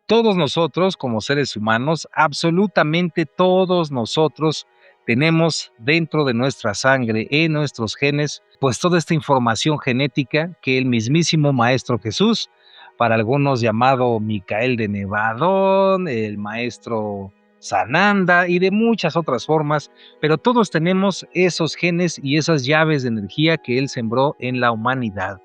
Todos nosotros, como seres humanos, absolutamente todos nosotros tenemos dentro de nuestra sangre, en nuestros genes, pues toda esta información genética que el mismísimo Maestro Jesús, para algunos llamado Micael de Nevadón, el Maestro Sananda y de muchas otras formas, pero todos tenemos esos genes y esas llaves de energía que él sembró en la humanidad.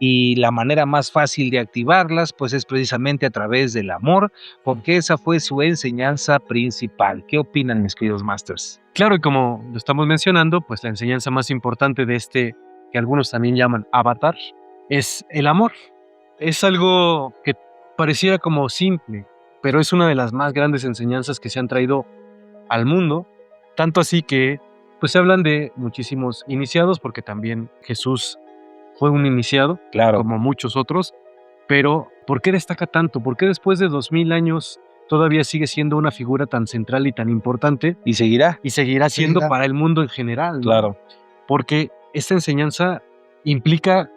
Y la manera más fácil de activarlas, pues es precisamente a través del amor, porque esa fue su enseñanza principal. ¿Qué opinan, mis queridos masters? Claro, y como lo estamos mencionando, pues la enseñanza más importante de este, que algunos también llaman avatar, es el amor. Es algo que pareciera como simple, pero es una de las más grandes enseñanzas que se han traído al mundo, tanto así que pues se hablan de muchísimos iniciados, porque también Jesús fue un iniciado, Claro, como muchos otros, pero ¿por qué destaca tanto? ¿Por qué después de 2000 años todavía sigue siendo una figura tan central y tan importante? y seguirá. Y seguirá siendo para el mundo en general, ¿no? Claro, Porque esta enseñanza implica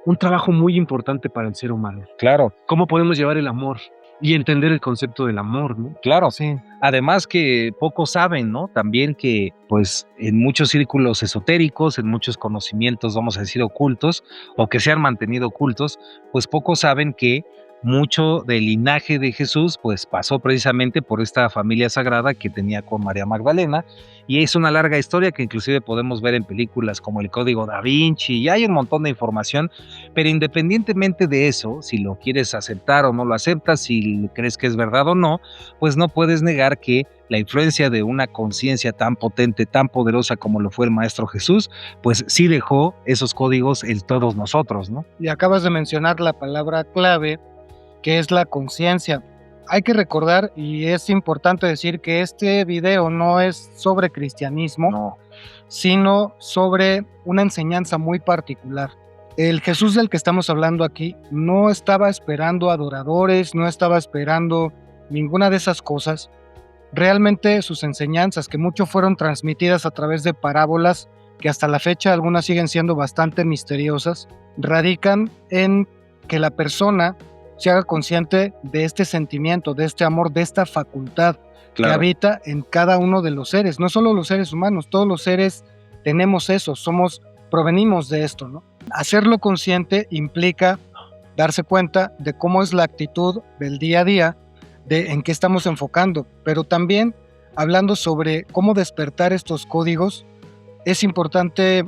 un trabajo muy importante para el ser humano. claro. ¿Cómo podemos llevar el amor y entender el concepto del amor, ¿no? Claro, sí. Además que pocos saben, ¿no? También que, pues, en muchos círculos esotéricos, en muchos conocimientos, vamos a decir, ocultos, o que se han mantenido ocultos, pues pocos saben que mucho del linaje de Jesús, pues, pasó precisamente por esta familia sagrada que tenía con María Magdalena, y es una larga historia que inclusive podemos ver en películas como El Código Da Vinci, y hay un montón de información, pero independientemente de eso, si lo quieres aceptar o no lo aceptas, si crees que es verdad o no, pues no puedes negar que la influencia de una conciencia tan potente, tan poderosa como lo fue el Maestro Jesús, pues sí dejó esos códigos en todos nosotros, ¿no? Y acabas de mencionar la palabra clave, que es la conciencia. Hay que recordar, y es importante decir, que este video no es sobre cristianismo, No, sino sobre una enseñanza muy particular. El Jesús del que estamos hablando aquí no estaba esperando adoradores, no estaba esperando ninguna de esas cosas. Realmente sus enseñanzas, que mucho fueron transmitidas a través de parábolas, que hasta la fecha algunas siguen siendo bastante misteriosas, radican en que la persona se haga consciente de este sentimiento, de este amor, de esta facultad que habita en cada uno de los seres. No solo los seres humanos, todos los seres tenemos eso, provenimos de esto, ¿no? Hacerlo consciente implica darse cuenta de cómo es la actitud del día a día, de en qué estamos enfocando, pero también hablando sobre cómo despertar estos códigos, es importante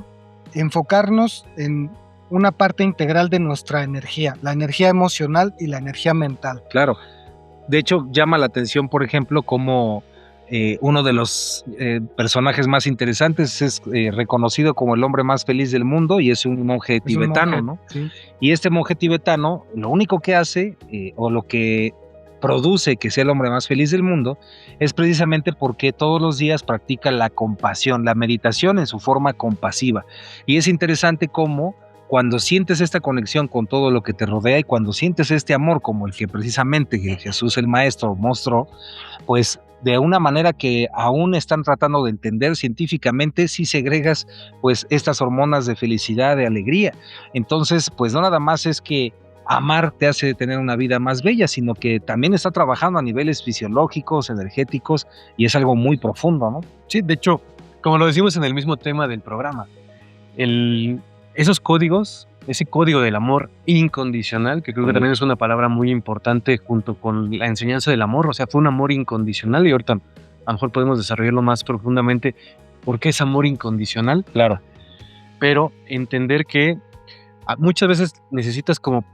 enfocarnos en una parte integral de nuestra energía, la energía emocional y la energía mental. claro. De hecho, llama la atención, por ejemplo, como uno de los personajes más interesantes es reconocido como el hombre más feliz del mundo y es un monje tibetano, ¿no? Sí. Y este monje tibetano, lo único que hace, o lo que produce que sea el hombre más feliz del mundo, es precisamente porque todos los días practica la compasión, la meditación en su forma compasiva. Y es interesante cómo cuando sientes esta conexión con todo lo que te rodea y cuando sientes este amor como el que precisamente Jesús el Maestro mostró, pues de una manera que aún están tratando de entender científicamente, si segregas pues estas hormonas de felicidad, de alegría. Entonces, pues no nada más es que amar te hace tener una vida más bella, sino que también está trabajando a niveles fisiológicos, energéticos, y es algo muy profundo, ¿no? Sí, de hecho, como lo decimos en el mismo tema del programa, esos códigos, ese código del amor incondicional, que creo que también es una palabra muy importante junto con la enseñanza del amor, o sea, fue un amor incondicional y ahorita a lo mejor podemos desarrollarlo más profundamente, ¿por qué es amor incondicional? Claro, Pero entender que muchas veces necesitas como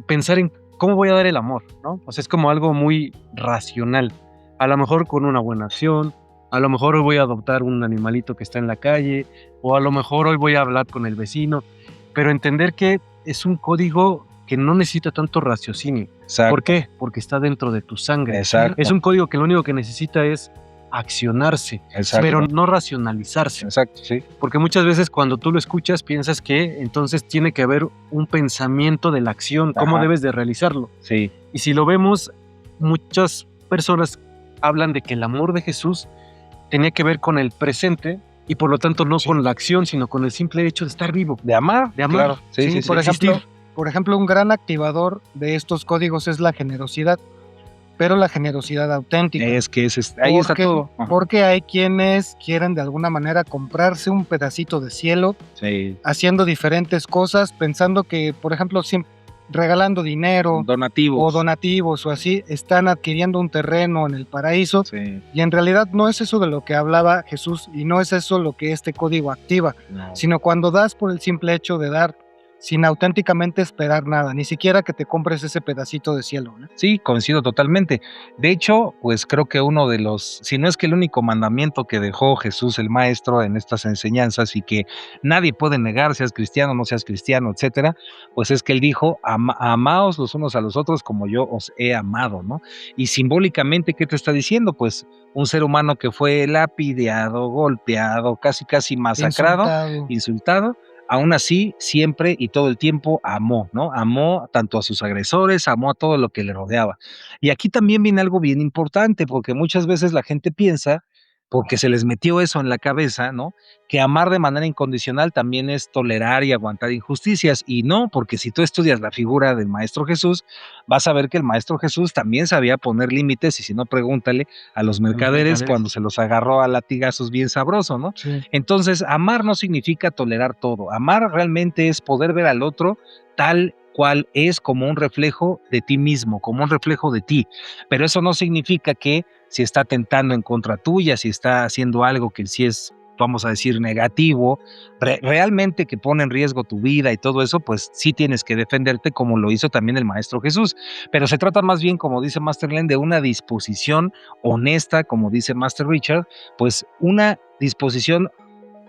pensar en cómo voy a dar el amor, ¿no? O sea, es como algo muy racional, a lo mejor con una buena acción, a lo mejor hoy voy a adoptar un animalito que está en la calle, o a lo mejor hoy voy a hablar con el vecino, pero entender que es un código que no necesita tanto raciocinio. exacto. ¿Por qué? Porque está dentro de tu sangre. Exacto. Es un código que lo único que necesita es accionarse, Exacto. pero no racionalizarse. Exacto, sí. Porque muchas veces cuando tú lo escuchas piensas que entonces tiene que haber un pensamiento de la acción, cómo Ajá. debes de realizarlo. Sí, Y si lo vemos, muchas personas hablan de que el amor de Jesús tenía que ver con el presente y por lo tanto no con la acción, sino con el simple hecho de estar vivo, de amar. de amar. Claro. Sí, sí, sí. Por existir. ejemplo, un gran activador de estos códigos es la generosidad. pero la generosidad auténtica. Es que ahí está Porque- todo. Ajá. Porque hay quienes quieren de alguna manera comprarse un pedacito de cielo Sí. haciendo diferentes cosas, pensando que, por ejemplo, regalando dinero o Donativos. donativos o así, están adquiriendo un terreno en el paraíso. Sí. Y en realidad no es eso de lo que hablaba Jesús y no es eso lo que este código activa, No. sino cuando das por el simple hecho de dar sin auténticamente esperar nada, ni siquiera que te compres ese pedacito de cielo, ¿no? Sí, coincido totalmente. De hecho, pues creo que uno de los, si no es que el único mandamiento que dejó Jesús el Maestro en estas enseñanzas y que nadie puede negar, seas cristiano, no seas cristiano, etcétera, pues es que él dijo, amaos los unos a los otros como yo os he amado, ¿no? Y simbólicamente, ¿qué te está diciendo? Pues un ser humano que fue lapideado, golpeado, casi masacrado, insultado, aún así, siempre y todo el tiempo amó, ¿no? Amó tanto a sus agresores, amó a todo lo que le rodeaba. Y aquí también viene algo bien importante, porque muchas veces la gente piensa, porque se les metió eso en la cabeza, ¿no? Que amar de manera incondicional también es tolerar y aguantar injusticias. Y no, porque si tú estudias la figura del Maestro Jesús, vas a ver que el Maestro Jesús también sabía poner límites, y si no, pregúntale a los mercaderes cuando se los agarró a latigazos bien sabroso, ¿no? Sí. Entonces, amar no significa tolerar todo. Amar realmente es poder ver al otro tal cual es, como un reflejo de ti mismo, como un reflejo de ti. Pero eso no significa que si está tentando en contra tuya, si está haciendo algo que sí es, vamos a decir, negativo, realmente que pone en riesgo tu vida y todo eso, pues sí tienes que defenderte, como lo hizo también el Maestro Jesús. Pero se trata más bien, como dice Master Len, de una disposición honesta, como dice Master Richard, pues una disposición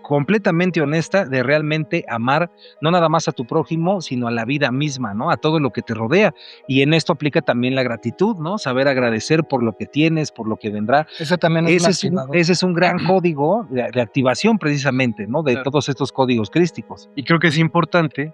completamente honesta de realmente amar no nada más a tu prójimo, sino a la vida misma, ¿no? A todo lo que te rodea. Y en esto aplica también la gratitud, ¿no? Saber agradecer por lo que tienes, por lo que vendrá. Ese también es Ese es un gran código de activación precisamente, ¿no? De Claro. todos estos códigos crísticos. Y creo que es importante,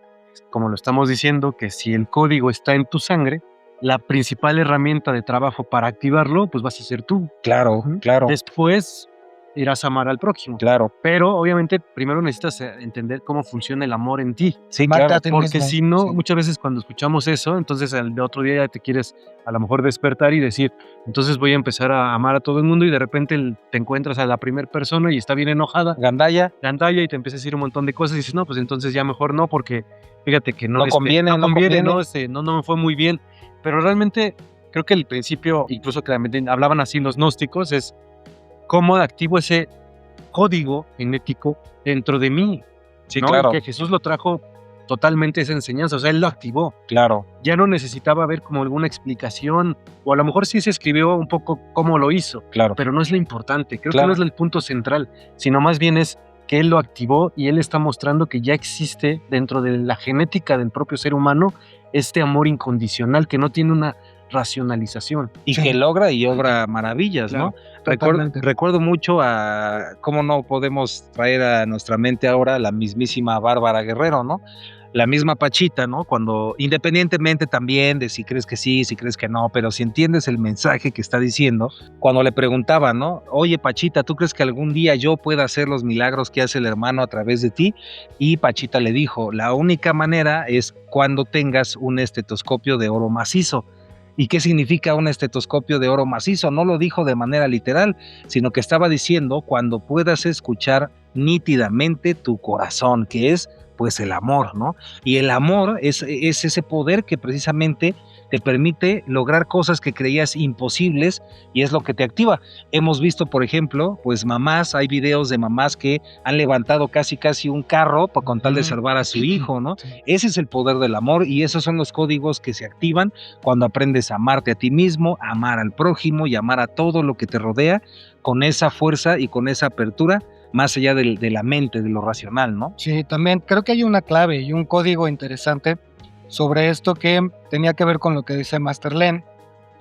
como lo estamos diciendo, que si el código está en tu sangre, la principal herramienta de trabajo para activarlo, pues vas a ser tú. Claro, claro, Después irás a amar al prójimo. claro. Pero obviamente primero necesitas entender cómo funciona el amor en ti. Sí, Mata claro. a ti Porque mismo. si no, Sí. muchas veces cuando escuchamos eso, entonces de otro día ya te quieres a lo mejor despertar y decir, entonces voy a empezar a amar a todo el mundo, y de repente te encuentras a la primera persona y está bien enojada, Gandaya, gandalla, y te empieza a decir un montón de cosas y dices, no, pues entonces ya mejor no, porque fíjate que no, No conviene, no conviene. no me fue muy bien. Pero realmente creo que el principio, incluso que hablaban así los gnósticos, es cómo activo ese código genético dentro de mí. sí, ¿no? claro, Y que Jesús lo trajo totalmente esa enseñanza, o sea, él lo activó. claro, Ya no necesitaba ver como alguna explicación, o a lo mejor sí se escribió un poco cómo lo hizo, claro. pero no es lo importante, creo Claro. que no es el punto central, sino más bien es que él lo activó y él está mostrando que ya existe dentro de la genética del propio ser humano este amor incondicional que no tiene una racionalización. Y Sí. que logra y obra maravillas, Claro, ¿no? Recuerdo, totalmente. recuerdo mucho a cómo no podemos traer a nuestra mente ahora la mismísima Bárbara Guerrero, ¿no? La misma Pachita, ¿no? Cuando, independientemente también de si crees que sí, si crees que no, pero si entiendes el mensaje que está diciendo, cuando le preguntaban, ¿no? Oye, Pachita, ¿tú crees que algún día yo pueda hacer los milagros que hace el hermano a través de ti? Y Pachita le dijo, la única manera es cuando tengas un estetoscopio de oro macizo. ¿Y qué significa un estetoscopio de oro macizo? No lo dijo de manera literal, sino que estaba diciendo cuando puedas escuchar nítidamente tu corazón, que es pues el amor, ¿no? Y el amor es ese poder que precisamente te permite lograr cosas que creías imposibles, y es lo que te activa. Hemos visto, por ejemplo, pues mamás, hay videos de mamás que han levantado casi un carro con tal de salvar a su hijo, ¿no? Sí. Ese es el poder del amor, y esos son los códigos que se activan cuando aprendes a amarte a ti mismo, a amar al prójimo y amar a todo lo que te rodea con esa fuerza y con esa apertura más allá de la mente, de lo racional, ¿no? Sí, también creo que hay una clave y un código interesante sobre esto que tenía que ver con lo que dice Master Len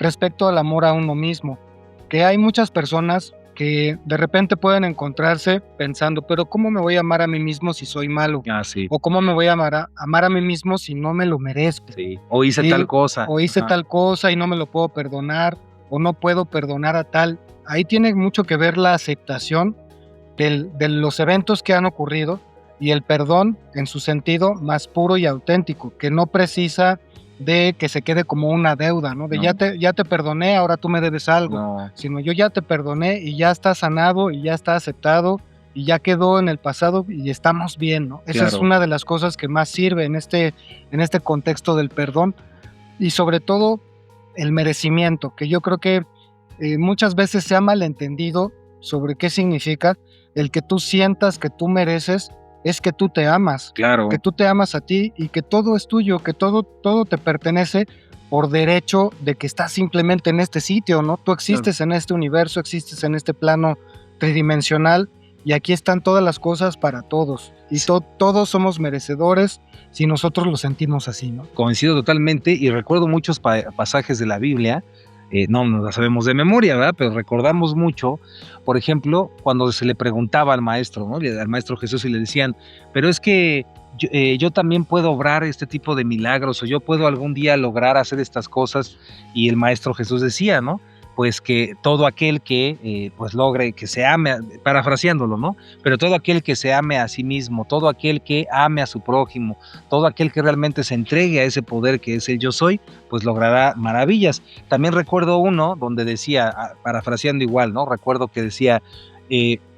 respecto al amor a uno mismo, que hay muchas personas que de repente pueden encontrarse pensando, pero ¿cómo me voy a amar a mí mismo si soy malo? Ah, sí. ¿O cómo me voy a amar a mí mismo si no me lo merezco? Sí. O hice Sí, tal cosa. O hice Ajá. tal cosa y no me lo puedo perdonar, o no puedo perdonar a tal. Ahí tiene mucho que ver la aceptación de los eventos que han ocurrido y el perdón en su sentido más puro y auténtico, que no precisa de que se quede como una deuda, ¿no? De No. ya te perdoné, ahora tú me debes algo. No, Sino yo ya te perdoné y ya está sanado y ya está aceptado y ya quedó en el pasado y estamos bien, ¿no? Esa es claro. una de las cosas que más sirve en este contexto del perdón y sobre todo el merecimiento, que yo creo que muchas veces se ha malentendido sobre qué significa el que tú sientas que tú mereces, es que tú te amas, Claro, que tú te amas a ti y que todo es tuyo, que todo te pertenece por derecho de que estás simplemente en este sitio, ¿no? Tú existes en este universo, existes en este plano tridimensional y aquí están todas las cosas para todos y Sí. todos somos merecedores si nosotros lo sentimos así, ¿no? coincido totalmente y recuerdo muchos pasajes de la Biblia, no nos la sabemos de memoria, ¿verdad? Pero recordamos mucho, por ejemplo, cuando se le preguntaba al maestro, ¿no? Al maestro Jesús y le decían, pero es que yo también puedo obrar este tipo de milagros o yo puedo algún día lograr hacer estas cosas y el maestro Jesús decía, ¿no? Pues que todo aquel que pues logre, que se ame, parafraseándolo, ¿no? Pero todo aquel que se ame a sí mismo, todo aquel que ame a su prójimo, todo aquel que realmente se entregue a ese poder que es el yo soy, pues logrará maravillas. También recuerdo uno donde decía, parafraseando igual, ¿no? Recuerdo que decía,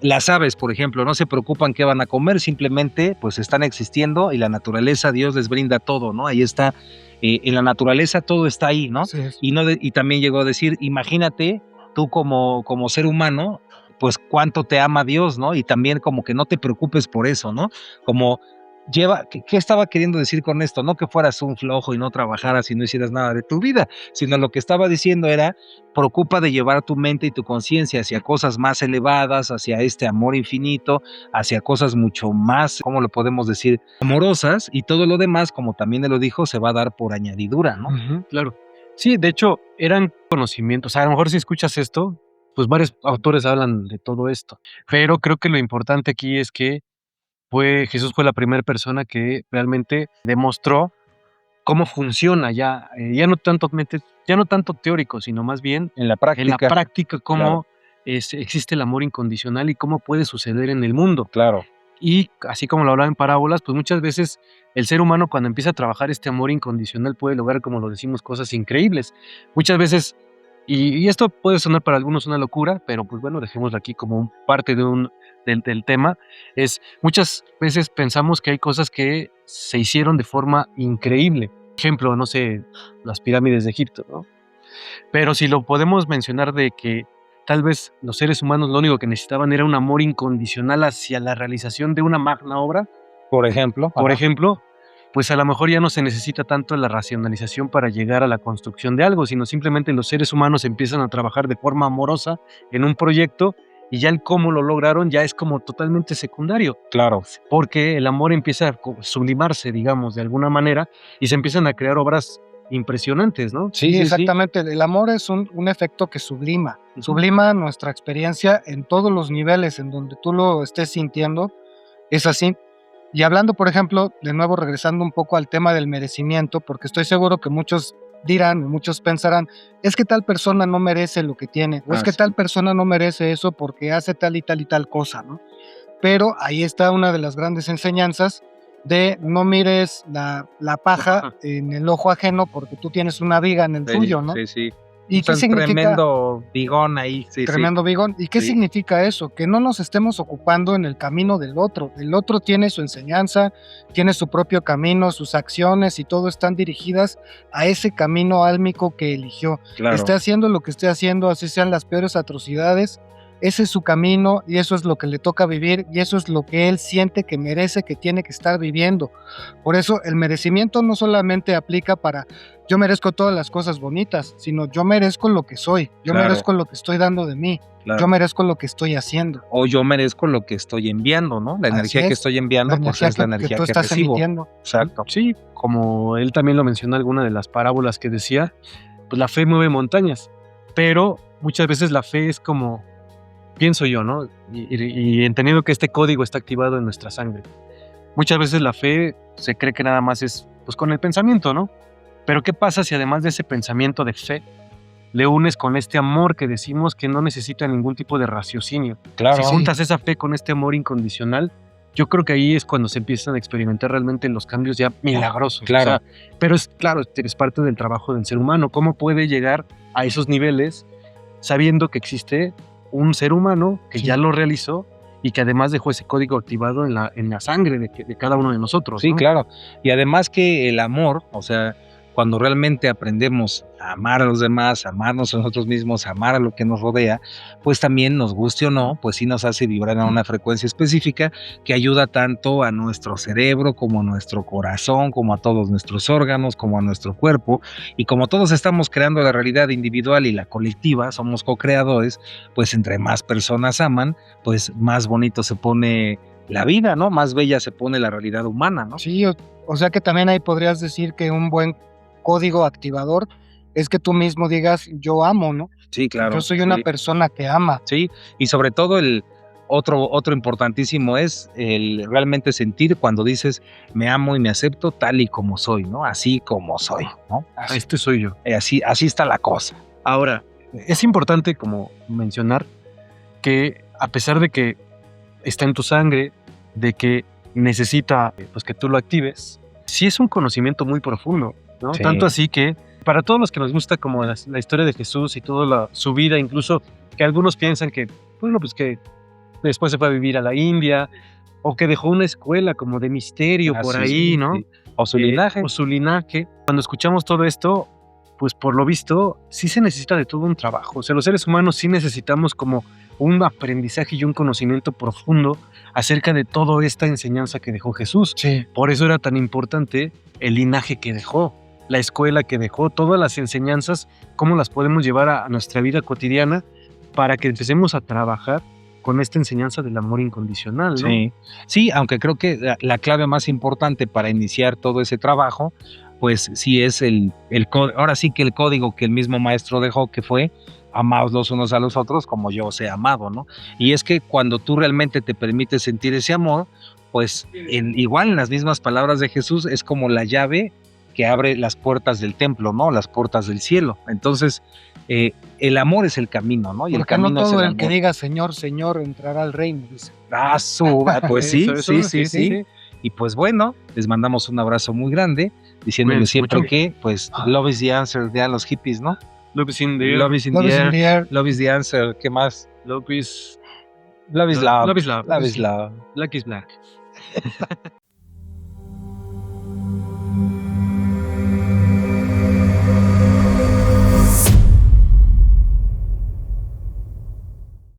las aves, por ejemplo, no se preocupan qué van a comer, simplemente pues están existiendo y la naturaleza, Dios les brinda todo, ¿no? Ahí está, en la naturaleza todo está ahí, ¿no? Así es. Y también llegó a decir, imagínate tú como ser humano, pues cuánto te ama Dios, ¿no? Y también como que no te preocupes por eso, ¿no? Como ¿qué estaba queriendo decir con esto? No que fueras un flojo y no trabajaras y no hicieras nada de tu vida, sino lo que estaba diciendo era, preocupa de llevar tu mente y tu conciencia hacia cosas más elevadas, hacia este amor infinito, hacia cosas mucho más, ¿cómo lo podemos decir? Amorosas, y todo lo demás, como también él lo dijo, se va a dar por añadidura, ¿no? Ujú, claro. Sí, de hecho, eran conocimientos. O sea, a lo mejor si escuchas esto, pues varios autores hablan de todo esto. Pero creo que lo importante aquí es que Jesús fue la primera persona que realmente demostró cómo funciona ya, ya no tanto teórico, sino más bien En la en la práctica, práctica claro, cómo existe el amor incondicional y cómo puede suceder en el mundo. claro, Y así como lo hablaba en parábolas, pues muchas veces el ser humano cuando empieza a trabajar este amor incondicional puede lograr, como lo decimos, cosas increíbles. Muchas veces, y esto puede sonar para algunos una locura, pero pues bueno, dejémoslo aquí como parte del tema, es muchas veces pensamos que hay cosas que se hicieron de forma increíble. Ejemplo, no sé, las pirámides de Egipto, ¿no? Pero si lo podemos mencionar de que tal vez los seres humanos lo único que necesitaban era un amor incondicional hacia la realización de una magna obra, por ejemplo, por ajá, ejemplo, pues a lo mejor ya no se necesita tanto la racionalización para llegar a la construcción de algo, sino simplemente los seres humanos empiezan a trabajar de forma amorosa en un proyecto y ya el cómo lo lograron ya es como totalmente secundario, claro, porque el amor empieza a sublimarse, digamos, de alguna manera y se empiezan a crear obras impresionantes, ¿no? sí, Sí, sí, sí, exactamente. El amor es un efecto que sublima, Ujú. sublima nuestra experiencia en todos los niveles en donde tú lo estés sintiendo, es así. Y hablando, por ejemplo, de nuevo regresando un poco al tema del merecimiento, porque estoy seguro que muchos dirán, muchos pensarán, es que tal persona no merece lo que tiene, o es que sí, tal persona no merece eso porque hace tal y tal cosa, ¿no? Pero ahí está una de las grandes enseñanzas de no mires la paja Ajá. en el ojo ajeno porque tú tienes una viga en el tuyo, ¿no? sí, sí. ¿Y qué Un significa tremendo bigón ahí, sí, sí, tremendo bigón? ¿Y qué sí, significa eso? Que no nos estemos ocupando en el camino del otro. El otro tiene su enseñanza, tiene su propio camino, sus acciones y todo están dirigidas a ese camino álmico que eligió. claro, Esté haciendo lo que esté haciendo, así sean las peores atrocidades, ese es su camino y eso es lo que le toca vivir y eso es lo que él siente que merece, que tiene que estar viviendo. Por eso el merecimiento no solamente aplica para yo merezco todas las cosas bonitas, sino yo merezco lo que soy, yo Claro. merezco lo que estoy dando de mí, claro. yo merezco lo que estoy haciendo. O yo merezco lo que estoy enviando, ¿no? La Así energía que es, estoy enviando, pues es la energía tú que estás recibo. emitiendo. Exacto. Sí, como él también lo mencionó en alguna de las parábolas que decía, pues la fe mueve montañas, pero muchas veces la fe es como, pienso yo, ¿no? Y entendiendo que este código está activado en nuestra sangre. Muchas veces la fe se cree que nada más es pues con el pensamiento, ¿no? Pero ¿qué pasa si además de ese pensamiento de fe le unes con este amor que decimos que no necesita ningún tipo de raciocinio? Claro. Si juntas esa fe con este amor incondicional, yo creo que ahí es cuando se empiezan a experimentar realmente los cambios ya milagrosos. Claro. O sea, pero es claro, es parte del trabajo del ser humano. ¿Cómo puede llegar a esos niveles sabiendo que existe un ser humano que ya lo realizó y que además dejó ese código activado en la sangre de cada uno de nosotros? Sí, ¿no? claro. Y además que el amor, o sea, cuando realmente aprendemos a amar a los demás, a amarnos a nosotros mismos, a amar a lo que nos rodea, pues también nos guste o no, pues sí nos hace vibrar a una frecuencia específica que ayuda tanto a nuestro cerebro como a nuestro corazón, como a todos nuestros órganos, como a nuestro cuerpo. Y como todos estamos creando la realidad individual y la colectiva, somos co-creadores, pues entre más personas aman, pues más bonito se pone la vida, ¿no? Más bella se pone la realidad humana, ¿no? Sí, o sea que también ahí podrías decir que un buen código activador es que tú mismo digas, yo amo, ¿no? Sí, claro. Yo soy una sí. persona que ama. Sí, y sobre todo el otro importantísimo es el realmente sentir cuando dices me amo y me acepto tal y como soy, ¿no? Así como soy, ¿no? Este soy yo. Así está la cosa. Ahora, es importante como mencionar que a pesar de que está en tu sangre, de que necesita pues que tú lo actives, sí es un conocimiento muy profundo, ¿no? Sí. Tanto así que para todos los que nos gusta como la historia de Jesús y toda su vida, incluso que algunos piensan que, bueno, pues que después se fue a vivir a la India o que dejó una escuela como de misterio por Sí, ahí, sí, ¿no? sí. O su linaje. O su linaje. Cuando escuchamos todo esto, pues por lo visto sí se necesita de todo un trabajo. O sea, los seres humanos sí necesitamos como un aprendizaje y un conocimiento profundo acerca de toda esta enseñanza que dejó Jesús. Sí. Por eso era tan importante el linaje que dejó, la escuela que dejó, todas las enseñanzas, cómo las podemos llevar a nuestra vida cotidiana para que empecemos a trabajar con esta enseñanza del amor incondicional, ¿no? Sí, sí, aunque creo que la clave más importante para iniciar todo ese trabajo, pues sí es ahora sí que el código que el mismo maestro dejó, que fue amaos los unos a los otros como yo os he amado, ¿no? Y es que cuando tú realmente te permites sentir ese amor, pues igual en las mismas palabras de Jesús es como la llave que abre las puertas del templo, ¿no? Las puertas del cielo. Entonces, el amor es el camino, ¿no? Y el Porque no camino es todo el el amor. que diga Señor, Señor entrará al reino, dice. Pues sí, Eso, sí. Y pues bueno, les mandamos un abrazo muy grande, diciéndoles Cuídense siempre mucho. que, pues, love is the answer, de a los hippies, ¿no? Love is in the air. Love is in Love the is in air, the air. love is the answer, ¿qué más? Love is Love is love. Love is love. Love is love. Black is black.